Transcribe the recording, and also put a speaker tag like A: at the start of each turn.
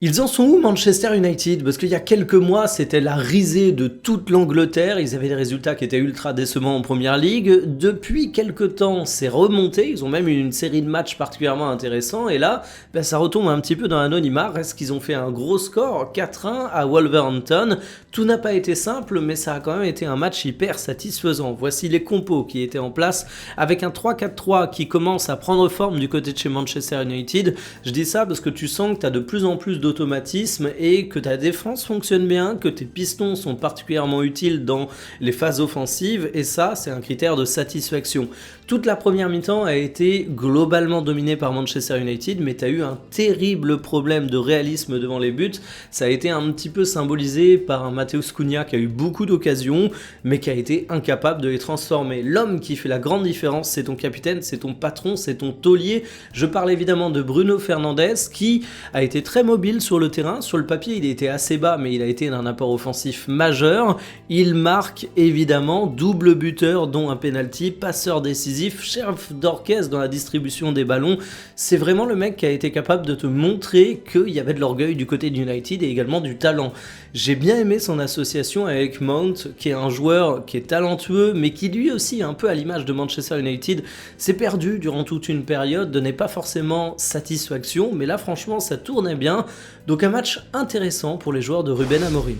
A: Ils en sont où Manchester United? Parce qu'il y a quelques mois, c'était la risée de toute l'Angleterre. Ils avaient des résultats qui étaient ultra décevants en première ligue. Depuis quelques temps, c'est remonté. Ils ont même eu une série de matchs particulièrement intéressants. Et là, ça retombe un petit peu dans l'anonymat. Reste qu'ils ont fait un gros score, 4-1 à Wolverhampton. Tout n'a pas été simple, mais ça a quand même été un match hyper satisfaisant. Voici les compos qui étaient en place avec un 3-4-3 qui commence à prendre forme du côté de chez Manchester United. Je dis ça parce que tu sens que tu as de plus en plus d'automatisme et que ta défense fonctionne bien, que tes pistons sont particulièrement utiles dans les phases offensives, et ça, c'est un critère de satisfaction. Toute la première mi-temps a été globalement dominée par Manchester United, mais tu as eu un terrible problème de réalisme devant les buts. Ça a été un petit peu symbolisé par un Matheus Cunha qui a eu beaucoup d'occasions, mais qui a été incapable de les transformer. L'homme qui fait la grande différence, c'est ton capitaine, c'est ton patron, c'est ton taulier. Je parle évidemment de Bruno Fernandes, qui a été très mobile sur le terrain. Sur le papier, il était assez bas, mais il a été d'un apport offensif majeur. Il marque évidemment, double buteur, dont un penalty, passeur décisif, chef d'orchestre dans la distribution des ballons. C'est vraiment le mec qui a été capable de te montrer qu'il y avait de l'orgueil du côté d'United et également du talent. J'ai bien aimé son association avec Mount, qui est un joueur qui est talentueux, mais qui lui aussi, un peu à l'image de Manchester United, s'est perdu durant toute une période, donnait pas forcément satisfaction, mais là franchement ça tournait bien. Donc un match intéressant pour les joueurs de Ruben Amorim.